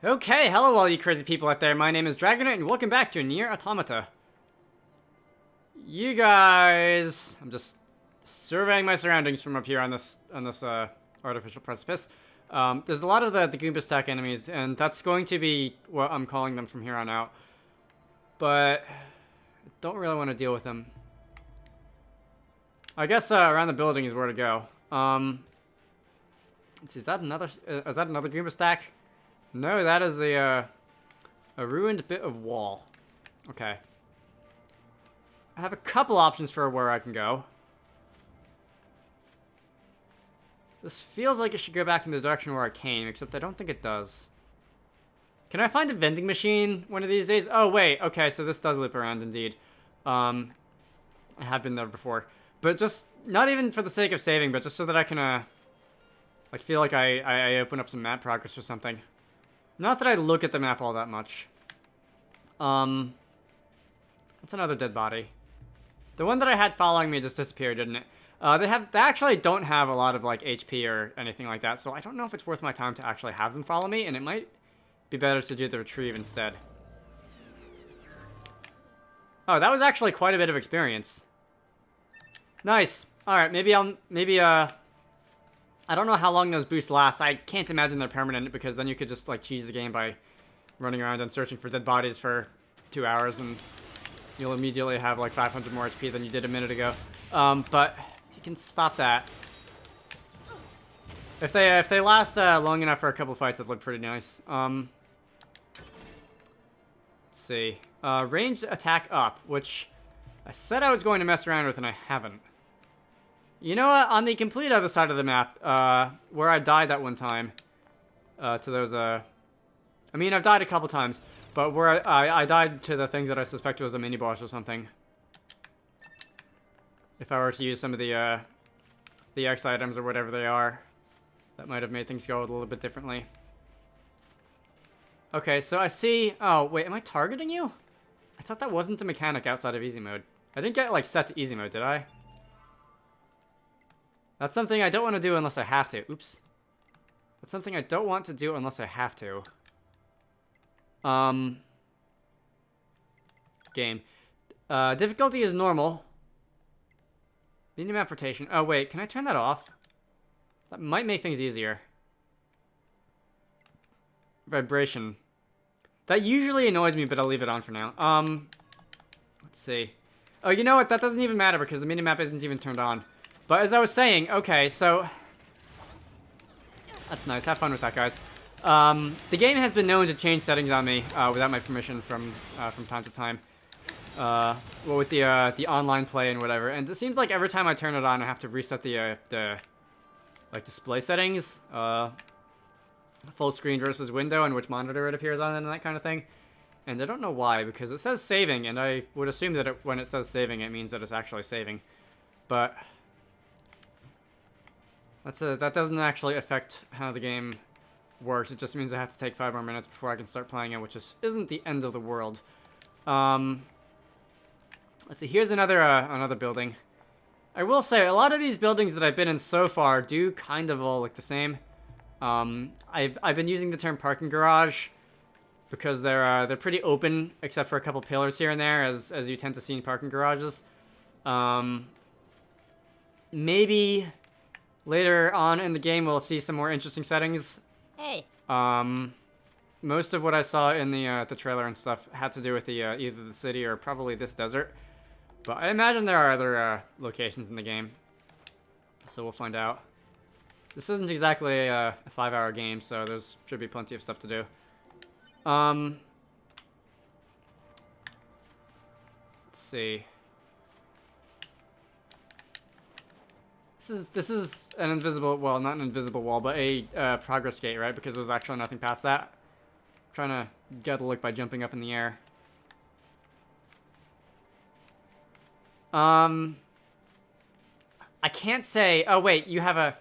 Okay, hello all you crazy people out there. My name is Dragonite and welcome back to NieR Automata. You guys... I'm just surveying my surroundings from up here on this artificial precipice. There's a lot of the Goomba stack enemies, and that's going to be what I'm calling them from here on out. But I don't really want to deal with them. I guess around the building is where to go. Let's see, is that another Goomba stack? No, that is a ruined bit of wall. Okay. I have a couple options for where I can go. This feels like it should go back in the direction where I came, except I don't think it does. Can I find a vending machine one of these days? Oh, wait. Okay, so this does loop around indeed. I have been there before. But just, not even for the sake of saving, but just so that I can, like, feel like I open up some map progress or something. Not that I look at the map all that much. That's another dead body. The one that I had following me just disappeared, didn't it? They actually don't have a lot of, like, HP or anything like that, so I don't know if it's worth my time to actually have them follow me, and it might be better to do the retrieve instead. Oh, that was actually quite a bit of experience. Nice. Alright, I don't know how long those boosts last. I can't imagine they're permanent, because then you could just, like, cheese the game by running around and searching for dead bodies for 2 hours, and you'll immediately have, like, 500 more HP than you did a minute ago. But you can stop that. If they last long enough for a couple fights, that'd look pretty nice. Let's see. Ranged attack up, which I said I was going to mess around with, and I haven't. You know what? On the complete other side of the map, where I died that one time, to those, I mean, I've died a couple times, but where I died to the thing that I suspect was a mini-boss or something. If I were to use some of the X items or whatever they are, that might have made things go a little bit differently. Okay, so I see... Oh, wait, am I targeting you? I thought that wasn't a mechanic outside of easy mode. I didn't get, like, set to easy mode, did I? That's something I don't want to do unless I have to. Oops. That's something I don't want to do unless I have to. Game. Difficulty is normal. Minimap rotation. Oh, wait. Can I turn that off? That might make things easier. Vibration. That usually annoys me, but I'll leave it on for now. Let's see. Oh, you know what? That doesn't even matter because the minimap isn't even turned on. But as I was saying, okay, so... That's nice. Have fun with that, guys. The game has been known to change settings on me without my permission from time to time. Well, with the online play and whatever. And it seems like every time I turn it on, I have to reset the like, display settings. Full screen versus window and which monitor it appears on and that kind of thing. And I don't know why, because it says saving, and I would assume that when it says saving, it means that it's actually saving. But... that doesn't actually affect how the game works. It just means I have to take 5 more minutes before I can start playing it, which isn't the end of the world. Let's see. Here's another building. I will say a lot of these buildings that I've been in so far do kind of all look the same. I've been using the term parking garage because they're pretty open except for a couple pillars here and there, as you tend to see in parking garages. Maybe. Later on in the game, we'll see some more interesting settings. Hey. Most of what I saw in the trailer and stuff had to do with either the city or probably this desert. But I imagine there are other locations in the game. So we'll find out. This isn't exactly a 5-hour game, so there's should be plenty of stuff to do. Let's see. This is an invisible, well, not an invisible wall, but a progress gate, right? Because there's actually nothing past that. I'm trying to get a look by jumping up in the air. I can't say... Oh, wait, you have a...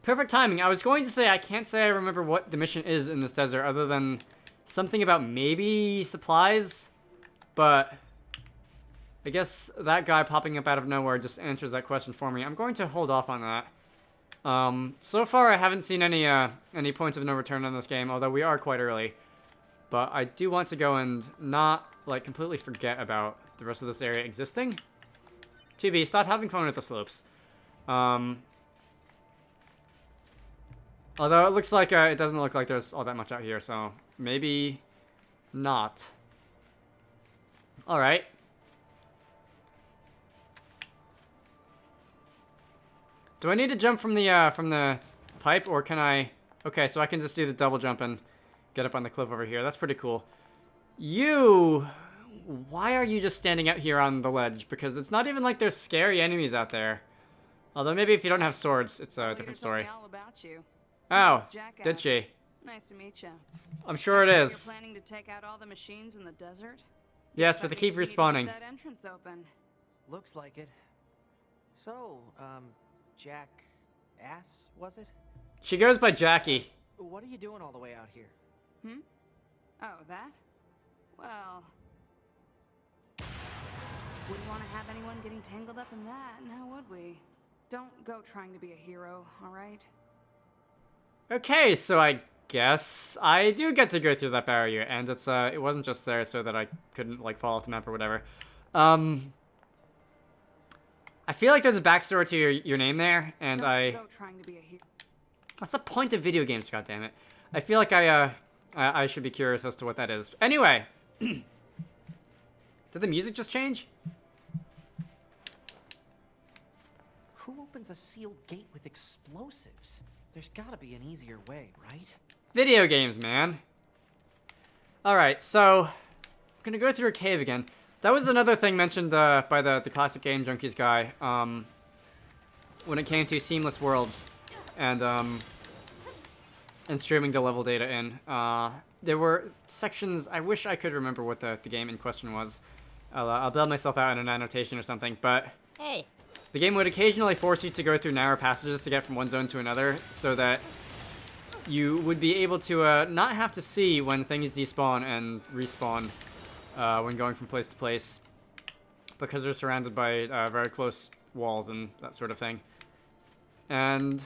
Perfect timing. I was going to say I can't say I remember what the mission is in this desert, other than something about maybe supplies, but... I guess that guy popping up out of nowhere just answers that question for me. I'm going to hold off on that. So far I haven't seen any points of no return on this game, although we are quite early. But I do want to go and not, like, completely forget about the rest of this area existing. 2B, stop having fun with the slopes. Although it looks like, it doesn't look like there's all that much out here, so maybe not. Alright. Do I need to jump from the pipe, or can I... Okay, so I can just do the double jump and get up on the cliff over here. That's pretty cool. You... Why are you just standing out here on the ledge? Because it's not even like there's scary enemies out there. Although maybe if you don't have swords, it's a different story. All about you. Oh, did she? Nice to meet you. I'm sure it is. You're planning to take out all the machines in the desert? Yes, but they keep respawning. That entrance open. Looks like it. So, Jack Ass, was it? She goes by Jackie. What are you doing all the way out here? Hmm? Oh, that? Well... Wouldn't want to have anyone getting tangled up in that, now would we? Don't go trying to be a hero, alright? Okay, so I guess I do get to go through that barrier, and it's it wasn't just there so that I couldn't like fall off the map or whatever. I feel like there's a backstory to your name there, and Don't go trying to be a hero. What's the point of video games, goddammit? I feel like I should be curious as to what that is. Anyway, did the music just change? Who opens a sealed gate with explosives? There's gotta be an easier way, right? Video games, man. Alright, so I'm gonna go through a cave again. That was another thing mentioned by the Classic Game Junkies guy when it came to seamless worlds and streaming the level data in. There were sections, I wish I could remember what the game in question was. I'll build myself out in an annotation or something, but Hey. the game would occasionally force you to go through narrow passages to get from one zone to another, so that you would be able to not have to see when things despawn and respawn when going from place to place, because they're surrounded by very close walls and that sort of thing. And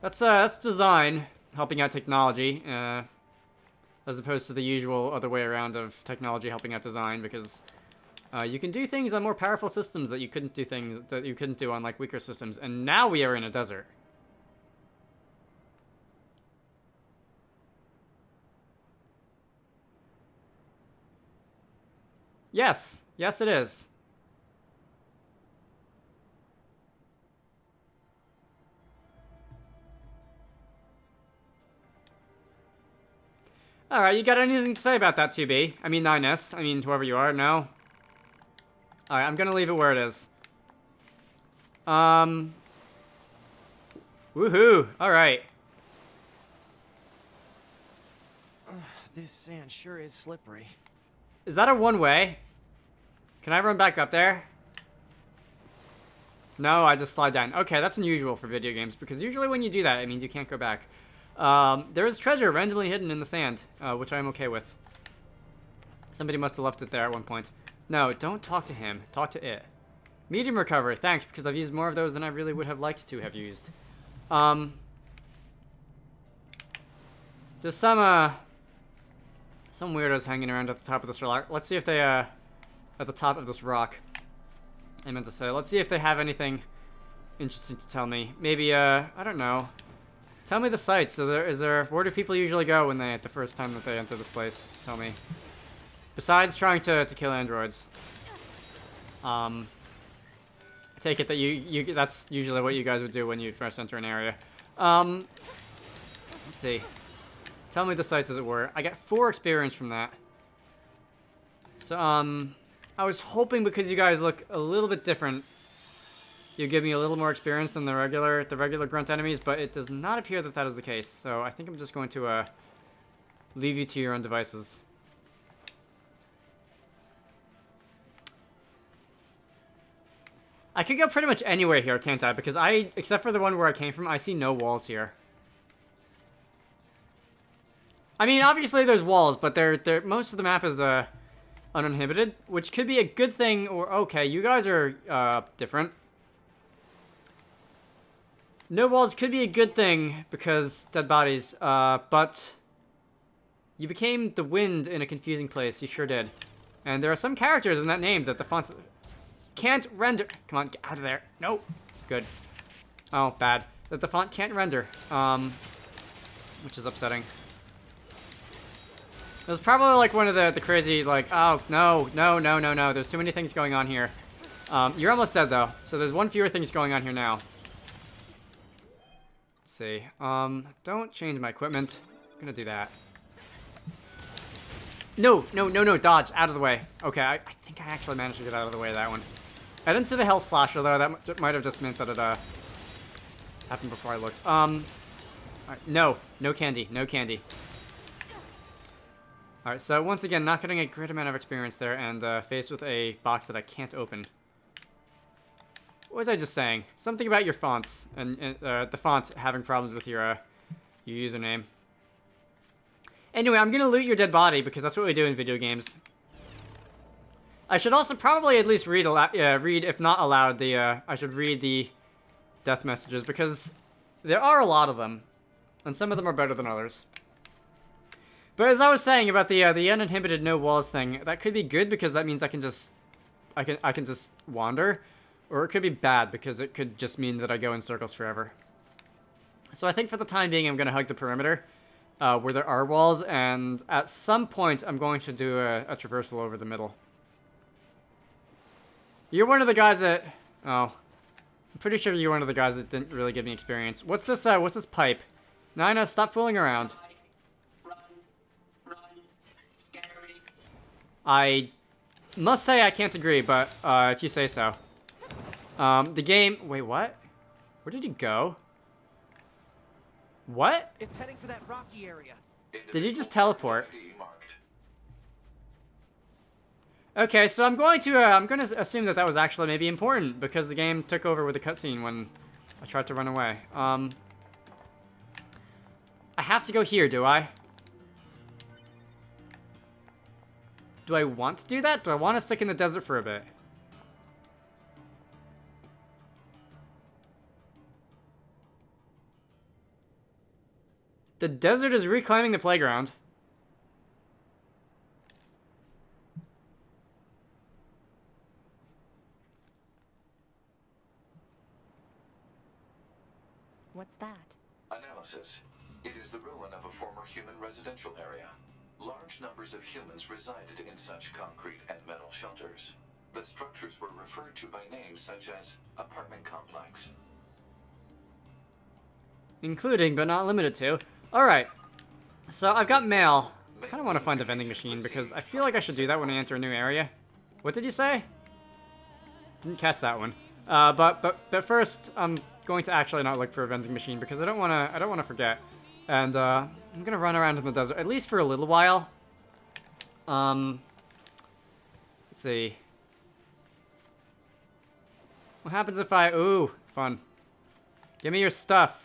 that's design helping out technology, as opposed to the usual other way around of technology helping out design, because you can do things on more powerful systems that you couldn't do on like weaker systems. And now we are in a desert. Yes, yes it is. Alright, you got anything to say about that, 2B? I mean 9S, I mean whoever you are, no? Alright, I'm gonna leave it where it is. Woohoo! Alright. This sand sure is slippery. Is that a one-way? Can I run back up there? No, I just slide down. Okay, that's unusual for video games, because usually when you do that, it means you can't go back. There is treasure randomly hidden in the sand, which I'm okay with. Somebody must have left it there at one point. No, don't talk to him. Talk to it. Medium recovery, thanks, because I've used more of those than I really would have liked to have used. There's some weirdos hanging around at the top of this rock. Let's see if they, at the top of this rock, I meant to say. Let's see if they have anything interesting to tell me. Maybe, I don't know. Tell me the sights. Where do people usually go when the first time that they enter this place? Tell me. Besides trying to kill androids. I take it that that's usually what you guys would do when you first enter an area. Let's see. Tell me the sights, as it were. I got 4 experience from that. So, I was hoping, because you guys look a little bit different, you'd give me a little more experience than the regular grunt enemies, but it does not appear that that is the case. So I think I'm just going to leave you to your own devices. I could go pretty much anywhere here, can't I? Because except for the one where I came from, I see no walls here. I mean, obviously there's walls, but most of the map is uninhibited, which could be a good thing, or okay, you guys are different. No walls could be a good thing because dead bodies, but You became the wind in a confusing place. You sure did. And there are some characters in that name that the font can't render. Come on, get out of there. No. Good. Oh, bad. That the font can't render. Which is upsetting. It was probably like one of the crazy, like, oh, no. There's too many things going on here. You're almost dead, though. So there's one fewer things going on here now. Let's see. Don't change my equipment. I'm gonna do that. No. Dodge. Out of the way. Okay, I think I actually managed to get out of the way of that one. I didn't see the health flasher, though. That might have just meant that it, happened before I looked. Alright, no candy. No candy. Alright, so once again, not getting a great amount of experience there, and faced with a box that I can't open. What was I just saying? Something about your fonts, and the font having problems with your username. Anyway, I'm gonna loot your dead body, because that's what we do in video games. I should also probably at least read, if not aloud, I should read the death messages, because there are a lot of them, and some of them are better than others. But as I was saying about the uninhibited no walls thing, that could be good because that means I can just wander, or it could be bad because it could just mean that I go in circles forever. So I think for the time being, I'm gonna hug the perimeter where there are walls, and at some point, I'm going to do a traversal over the middle. You're one of the guys that, oh, I'm pretty sure you're one of the guys that didn't really give me experience. What's this pipe? Nina, stop fooling around. I must say I can't agree, but if you say so. The game... Wait, what? Where did he go? What? It's heading for that rocky area. Did he just teleport? Okay, so I'm going to assume that was actually maybe important because the game took over with the cutscene when I tried to run away. I have to go here, do I? Do I want to do that? Do I want to stick in the desert for a bit? The desert is reclaiming the playground. What's that? Analysis. It is the ruin of a former human residential area. Large numbers of humans resided in such concrete and metal shelters. The structures were referred to by names such as apartment complex. Including, but not limited to. Alright. So, I've got mail. I kind of want to find a vending machine because I feel like I should do that when I enter a new area. What did you say? Didn't catch that one. But first, I'm going to actually not look for a vending machine because I don't want to forget. And, I'm gonna run around in the desert, at least for a little while. Let's see. What happens if I... Ooh, fun. Give me your stuff.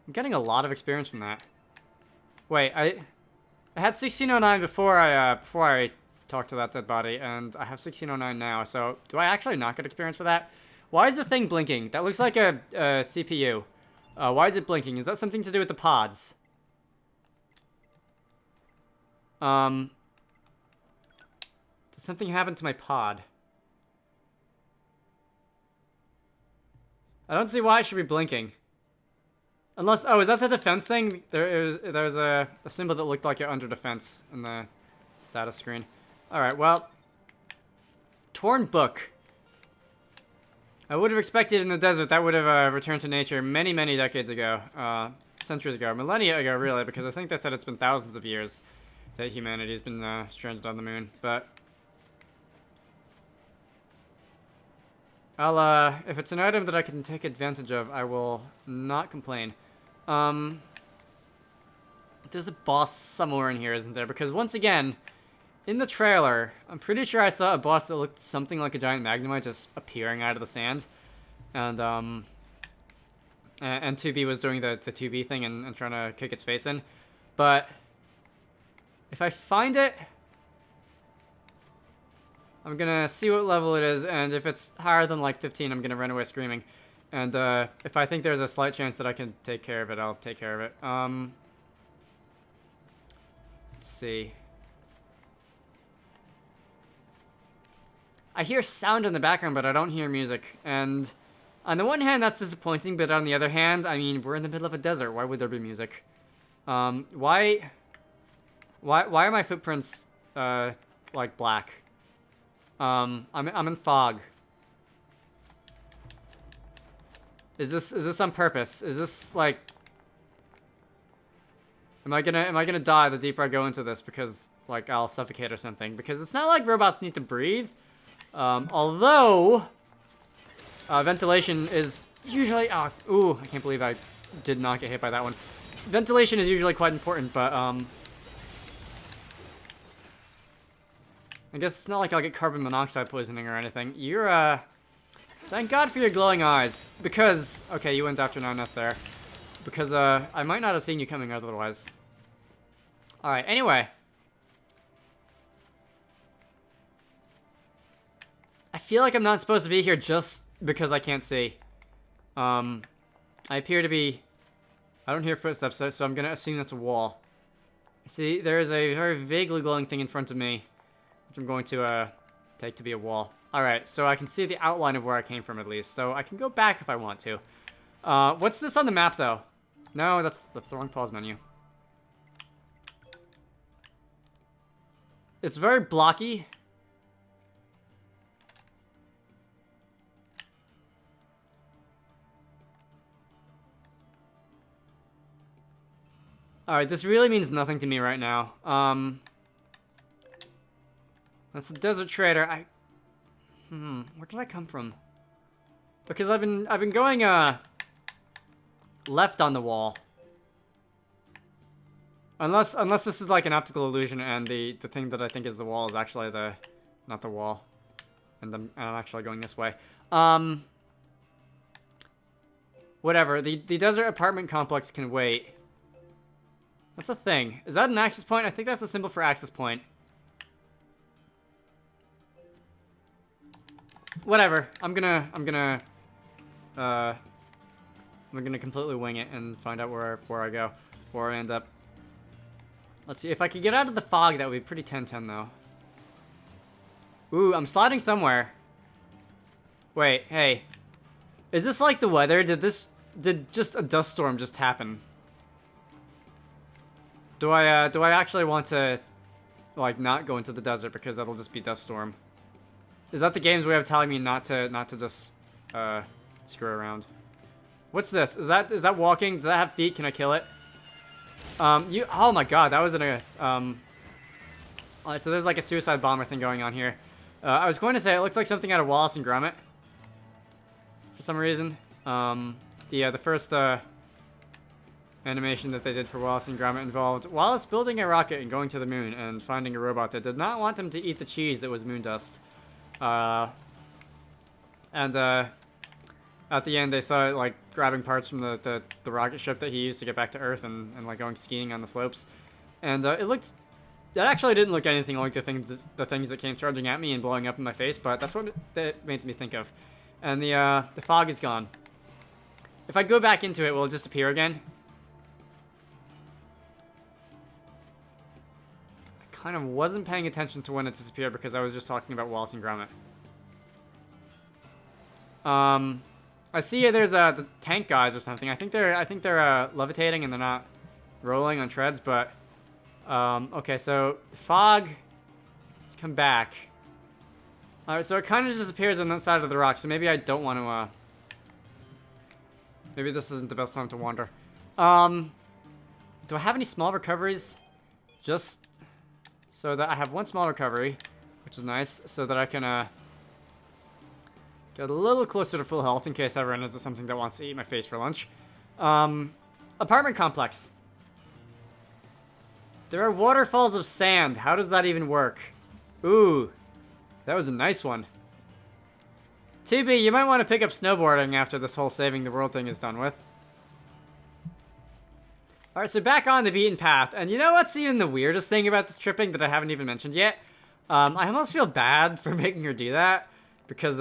I'm getting a lot of experience from that. Wait, I had 1609 before I talked to that dead body, and I have 1609 now, so do I actually not get experience for that? Why is the thing blinking? That looks like a CPU. Why is it blinking? Is that something to do with the pods? Did something happen to my pod? I don't see why it should be blinking. Unless, oh, is that the defense thing? There's a symbol that looked like it under defense in the status screen. Alright, well. Torn book. I would have expected in the desert that would have returned to nature many, many decades ago. Centuries ago. Millennia ago, really, because I think they said it's been thousands of years that humanity's been stranded on the moon. But I'll, if it's an item that I can take advantage of, I will not complain. There's a boss somewhere in here, isn't there? Because once again, in the trailer, I'm pretty sure I saw a boss that looked something like a giant magnemite just appearing out of the sand. And 2B was doing the 2B thing and trying to kick its face in. But if I find it, I'm gonna see what level it is, and if it's higher than like 15, I'm gonna run away screaming. And if I think there's a slight chance that I can take care of it, I'll take care of it. Let's see. I hear sound in the background, but I don't hear music. And on the one hand, that's disappointing, but on the other hand, I mean, we're in the middle of a desert. Why would there be music? Why are my footprints, like, black? I'm in fog. Is this on purpose? Is this, like... Am I gonna die the deeper I go into this because, like, I'll suffocate or something? Because it's not like robots need to breathe. Although... ventilation is usually... ooh, I can't believe I did not get hit by that one. Ventilation is usually quite important, but, I guess it's not like I'll get carbon monoxide poisoning or anything. You're, thank God for your glowing eyes. Because... Okay, you went after not enough there. Because, I might not have seen you coming otherwise. Alright, anyway. I feel like I'm not supposed to be here just because I can't see. I appear to be... I don't hear footsteps, so I'm gonna assume that's a wall. See, there is a very vaguely glowing thing in front of me, which I'm going to, take to be a wall. Alright, so I can see the outline of where I came from at least, so I can go back if I want to. What's this on the map, though? No, that's the wrong pause menu. It's very blocky. Alright, this really means nothing to me right now. That's the Desert Trader. Where did I come from? Because I've been going, left on the wall. Unless this is like an optical illusion and the thing that I think is the wall is actually not the wall. And I'm actually going this way. Whatever, the desert apartment complex can wait. What's a thing? Is that an access point? I think that's the symbol for access point. Whatever. I'm gonna completely wing it and find out where I go, where I end up. Let's see, if I could get out of the fog, that would be pretty 10-10 though. Ooh, I'm sliding somewhere. Wait, hey. Is this like the weather? Did just a dust storm just happen? Do I actually want to, like, not go into the desert because that'll just be dust storm? Is that the game's way of telling me not to just, screw around? What's this? Is that walking? Does that have feet? Can I kill it? Oh my god, that was alright, so there's like a suicide bomber thing going on here. I was going to say, it looks like something out of Wallace and Gromit. For some reason. The first, animation that they did for Wallace and Gromit involved Wallace building a rocket and going to the moon and finding a robot that did not want him to eat the cheese that was moon dust. At the end they saw it, like, grabbing parts from the rocket ship that he used to get back to Earth and like, going skiing on the slopes. And, that actually didn't look anything like the things that came charging at me and blowing up in my face, but that's what that made me think of. And the fog is gone. If I go back into it, will it just appear again? Kind of wasn't paying attention to when it disappeared because I was just talking about Wallace and Gromit. I see there's the tank guys or something. I think they're levitating and they're not rolling on treads, but okay, so fog. Let's come back. All right, so it kind of just appears on that side of the rock. So maybe I don't want to. Maybe this isn't the best time to wander. Do I have any small recoveries? Just so that I have one small recovery, which is nice, so that I can get a little closer to full health in case I run into something that wants to eat my face for lunch. Apartment complex. There are waterfalls of sand. How does that even work? Ooh, that was a nice one. TB, you might want to pick up snowboarding after this whole saving the world thing is done with. Alright, so back on the beaten path. And you know what's even the weirdest thing about this tripping that I haven't even mentioned yet? I almost feel bad for making her do that. Because,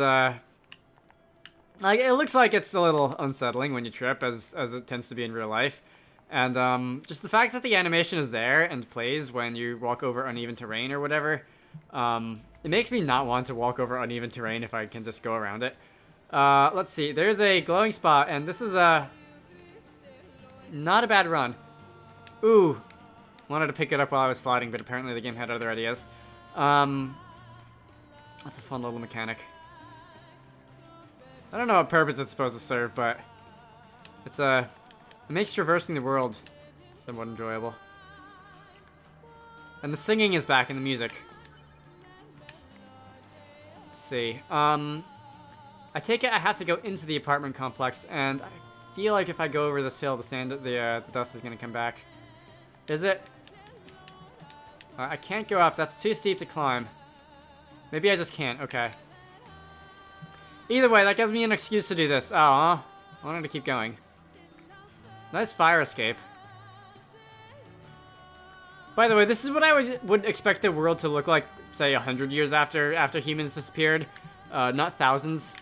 Like, it looks like it's a little unsettling when you trip, as it tends to be in real life. And just the fact that the animation is there and plays when you walk over uneven terrain or whatever, it makes me not want to walk over uneven terrain if I can just go around it. Let's see. There's a glowing spot, and this is not a bad run. Ooh. Wanted to pick it up while I was sliding, but apparently the game had other ideas. That's a fun little mechanic. I don't know what purpose it's supposed to serve, but it makes traversing the world somewhat enjoyable. And the singing is back in the music. Let's see. I take it I have to go into the apartment complex, and I feel like if I go over this hill, the dust is gonna come back. Is it? I can't go up. That's too steep to climb. Maybe I just can't. Okay. Either way, that gives me an excuse to do this. Oh, I wanted to keep going. Nice fire escape. By the way, this is what I would expect the world to look like, say, 100 years after humans disappeared. Not thousands.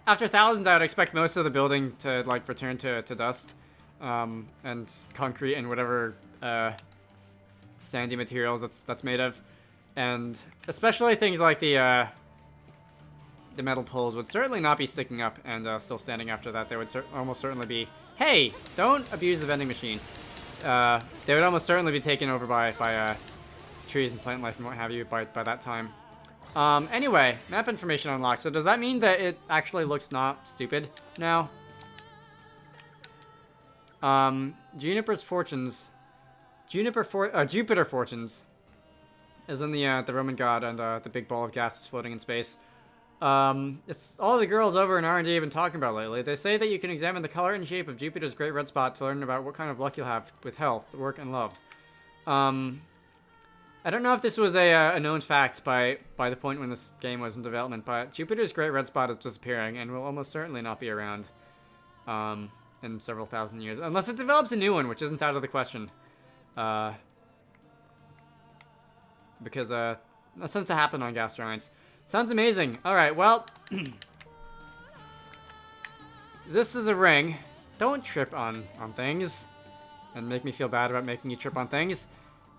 After thousands, I would expect most of the building to, like, return to dust. And concrete and whatever sandy materials that's made of. And especially things like the metal poles would certainly not be sticking up and still standing after that. They would almost certainly be, hey, don't abuse the vending machine. They would almost certainly be taken over by trees and plant life and what have you by that time. Anyway, map information unlocked. So does that mean that it actually looks not stupid now? Jupiter Fortunes is in the Roman god, and the big ball of gas is floating in space. It's all the girls over in R&D have been talking about lately. They say that you can examine the color and shape of Jupiter's great red spot to learn about what kind of luck you'll have with health, work, and love. I don't know if this was a known fact by the point when this game was in development, but Jupiter's great red spot is disappearing and will almost certainly not be around in several thousand years, unless it develops a new one, which isn't out of the question. Because that tends to happen on gas giants. Sounds amazing. Alright, well, this is a ring. Don't trip on things and make me feel bad about making you trip on things.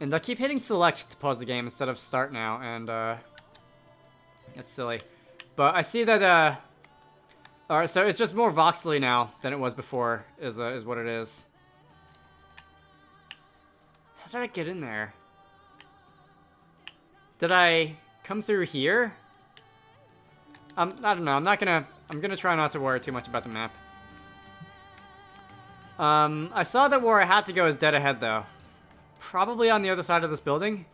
And I keep hitting select to pause the game instead of start now, and it's silly. But I see that alright, so it's just more voxely now than it was before, is what it is. How did I get in there? Did I come through here? I don't know. I'm gonna try not to worry too much about the map. I saw that where I had to go is dead ahead, though. Probably on the other side of this building.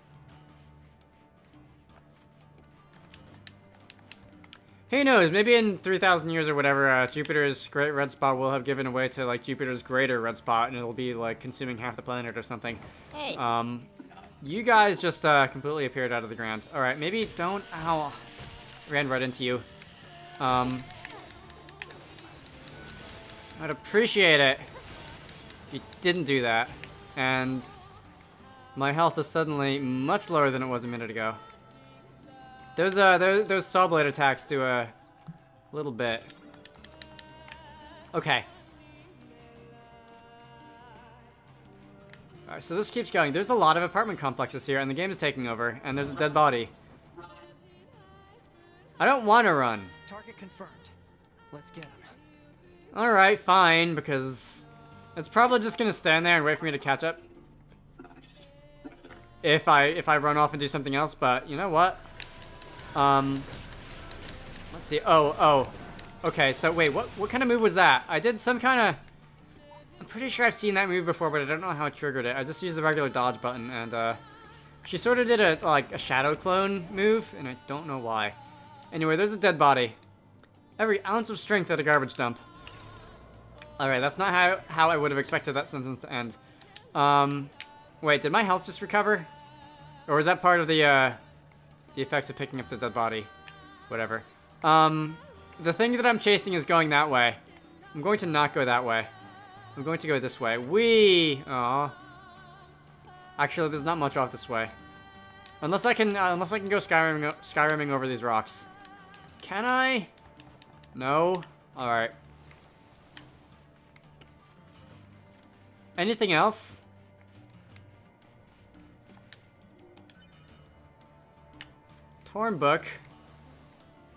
Who knows? Maybe in 3,000 years or whatever, Jupiter's great red spot will have given away to, like, Jupiter's greater red spot, and it'll be, like, consuming half the planet or something. Hey. You guys just completely appeared out of the ground. Alright, maybe don't... Ow. Ran right into you. I'd appreciate it if you didn't do that. And my health is suddenly much lower than it was a minute ago. Those saw blade attacks do a little bit. Okay. Alright, so this keeps going. There's a lot of apartment complexes here, and the game is taking over, and there's a dead body. I don't want to run. Target confirmed. Let's get him. Alright, fine, because it's probably just gonna stand there and wait for me to catch up. If I run off and do something else, but you know what? Let's see. Oh. Okay, so wait, what kind of move was that? I did some kind of... I'm pretty sure I've seen that move before, but I don't know how it triggered it. I just used the regular dodge button, and she sort of did a shadow clone move, and I don't know why. Anyway, there's a dead body. Every ounce of strength at a garbage dump. Alright, that's not how I would have expected that sentence to end. Wait, did my health just recover? Or was that part of the effects of picking up the dead body? Whatever. The thing that I'm chasing is going that way. I'm going to not go that way. I'm going to go this way. Whee! Aww. Actually, there's not much off this way. Unless I can go Skyriming over these rocks. Can I? No. Alright. Anything else? Torn book.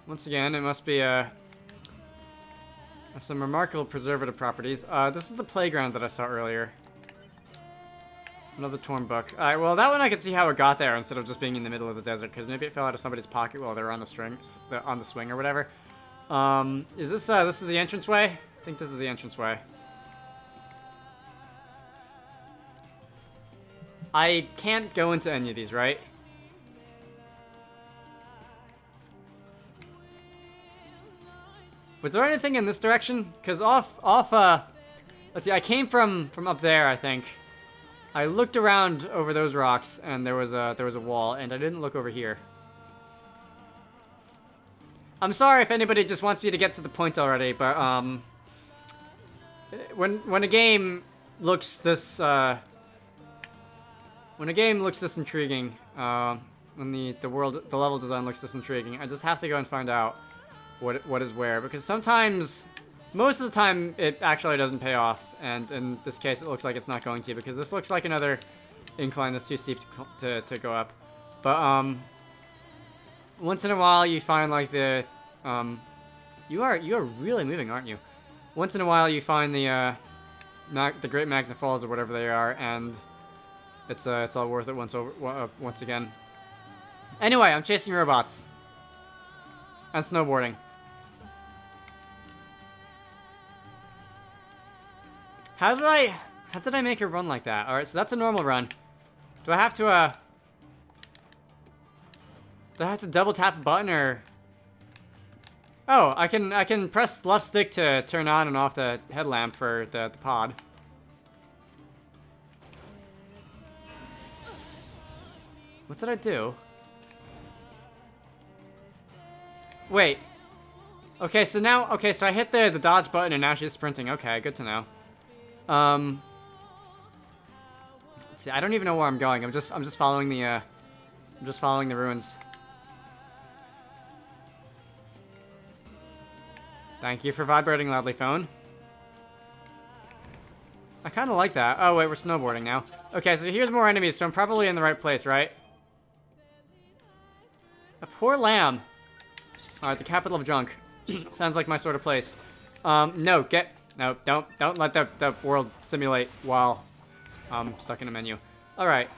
Once again, it must be some remarkable preservative properties. This is the playground that I saw earlier. Another torn book. Alright, well that one I could see how it got there instead of just being in the middle of the desert, because maybe it fell out of somebody's pocket while they were on the swing or whatever. Is this is the entranceway? I think this is the entranceway. I can't go into any of these, right? Was there anything in this direction? Because let's see, I came from up there, I think. I looked around over those rocks, and there was a wall, and I didn't look over here. I'm sorry if anybody just wants me to get to the point already, but when a game looks this intriguing, when the level design looks this intriguing, I just have to go and find out what is where, because sometimes, most of the time, it actually doesn't pay off, and in this case, it looks like it's not going to, because this looks like another incline that's too steep to go up. But once in a while, you find like the you are really moving, aren't you? Once in a while, you find the Great Magna Falls or whatever they are, and it's all worth it once again. Anyway, I'm chasing robots and snowboarding. How did I make her run like that? Alright, so that's a normal run. Do I have to double tap a button, or? Oh, I can press left stick to turn on and off the headlamp for the pod. What did I do? Wait. Okay, so I hit the dodge button and now she's sprinting. Okay, good to know. Let's see, I don't even know where I'm going. I'm just following the ruins. Thank you for vibrating loudly, phone. I kind of like that. Oh wait, we're snowboarding now. Okay, so here's more enemies, so I'm probably in the right place, right? A poor lamb. Alright, the capital of junk. Sounds like my sort of place. No, don't let the world simulate while I'm stuck in a menu. Alright.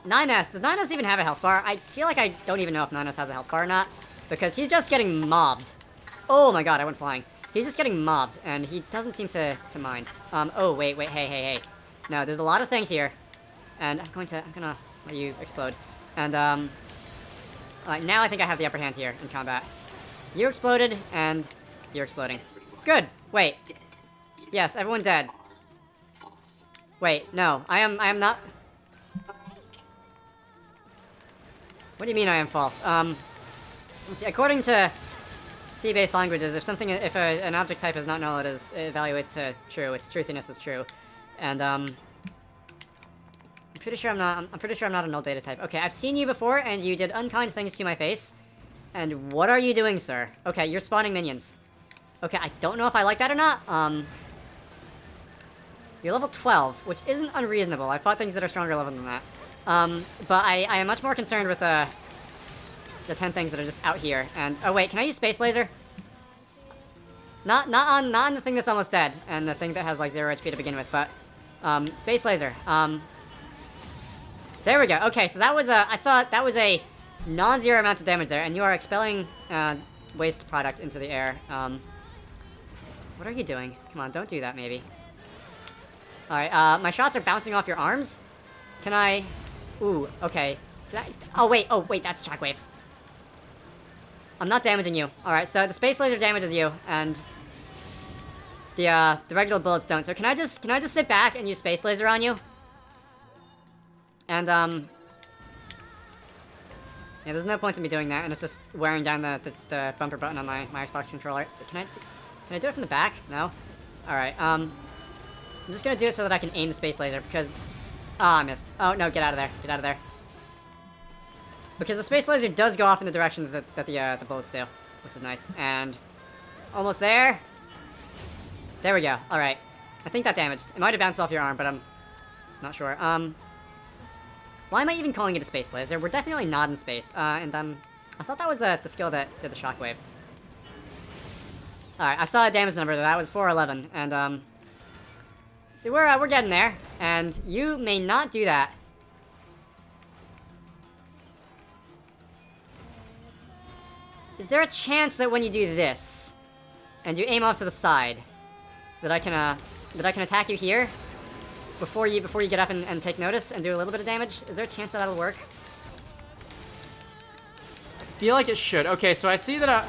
Ninus, does Ninus even have a health bar? I feel like I don't even know if Ninus has a health bar or not, because he's just getting mobbed. Oh my god, I went flying. He's just getting mobbed, and he doesn't seem to mind. Oh, wait, hey. No, there's a lot of things here, and I'm gonna let you explode. And, now I think I have the upper hand here in combat. You exploded, and you're exploding. Good! Wait. Yes, everyone dead. Wait, no, I am not... What do you mean I am false? Let's see, according to C-based languages, if an object type is not null, it evaluates to true. Its truthiness is true. And, I'm pretty sure I'm not a null data type. Okay, I've seen you before, and you did unkind things to my face. And what are you doing, sir? Okay, you're spawning minions. Okay, I don't know if I like that or not. You're level 12, which isn't unreasonable. I've fought things that are stronger level than that. But I am much more concerned with the 10 things that are just out here. And oh wait, can I use space laser? Not on the thing that's almost dead, and the thing that has like 0 HP to begin with, but space laser. There we go. Okay, so that was a non-zero amount of damage there, and you are expelling waste product into the air. What are you doing? Come on, don't do that, maybe. Alright, my shots are bouncing off your arms. Can I... Ooh, okay. Oh, wait, that's shockwave. I'm not damaging you. Alright, so the space laser damages you, and the regular bullets don't. So can I just sit back and use space laser on you? And, yeah, there's no point in me doing that, and it's just wearing down the bumper button on my Xbox controller. Can I do it from the back? No? Alright, I'm just gonna do it so that I can aim the space laser, because... Ah, I missed. Oh, no, get out of there. Get out of there. Because the space laser does go off in the direction that the bullets do, which is nice. And... Almost there. There we go. All right. I think that damaged. It might have bounced off your arm, but I'm not sure. Why am I even calling it a space laser? We're definitely not in space. I thought that was the skill that did the shockwave. All right, I saw a damage number. That was 411, and see, we're getting there, and you may not do that. Is there a chance that when you do this, and you aim off to the side, that I can attack you here before you get up and take notice and do a little bit of damage? Is there a chance that that'll work? I feel like it should. Okay, so I see that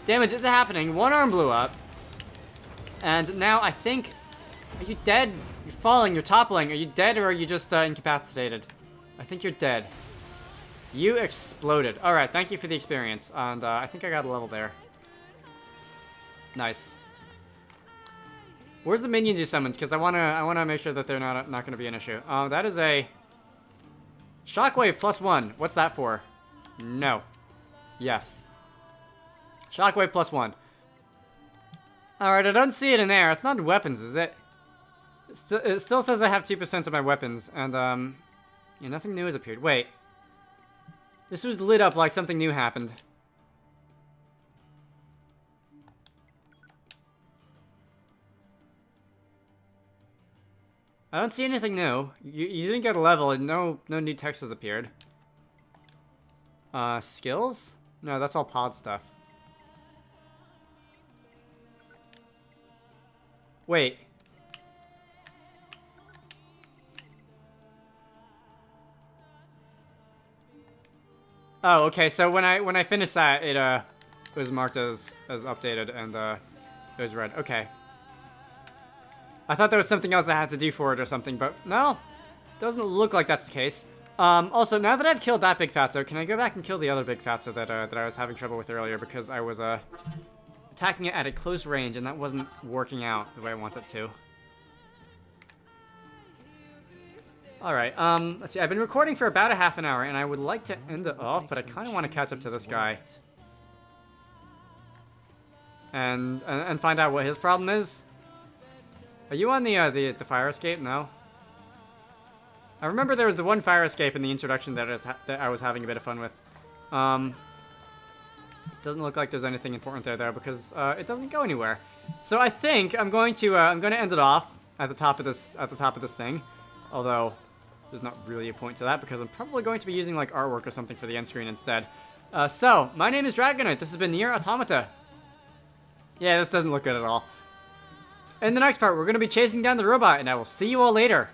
damage is happening. One arm blew up, and now I think. Are you dead? You're falling. You're toppling. Are you dead or are you just incapacitated? I think you're dead. You exploded. All right. Thank you for the experience, and I think I got a level there. Nice. Where's the minions you summoned? Because I wanna make sure that they're not gonna be an issue. That is a shockwave +1. What's that for? No. Yes. Shockwave +1. All right. I don't see it in there. It's not weapons, is it? It still says I have 2% of my weapons, and yeah, nothing new has appeared. Wait. This was lit up like something new happened. I don't see anything new. You didn't get a level, and no new text has appeared. Skills? No, that's all pod stuff. Wait. Oh, okay. So when I finished that, it was marked as updated, and it was red. Okay. I thought there was something else I had to do for it or something, but no, doesn't look like that's the case. Also, now that I've killed that big fatso, can I go back and kill the other big fatso that I was having trouble with earlier because I was attacking it at a close range and that wasn't working out the way I wanted it to. Alright, let's see, I've been recording for about a half an hour, and I would like to end it off, but I kind of want to catch up to this guy. And find out what his problem is. Are you on the fire escape? No? I remember there was the one fire escape in the introduction that I was having a bit of fun with. Doesn't look like there's anything important there though, because it doesn't go anywhere. So I think I'm going to end it off at the top of this thing. Although there's not really a point to that because I'm probably going to be using like artwork or something for the end screen instead. So my name is Dragonite. This has been NieR Automata. Yeah, this doesn't look good at all. In the next part, we're going to be chasing down the robot, and I will see you all later.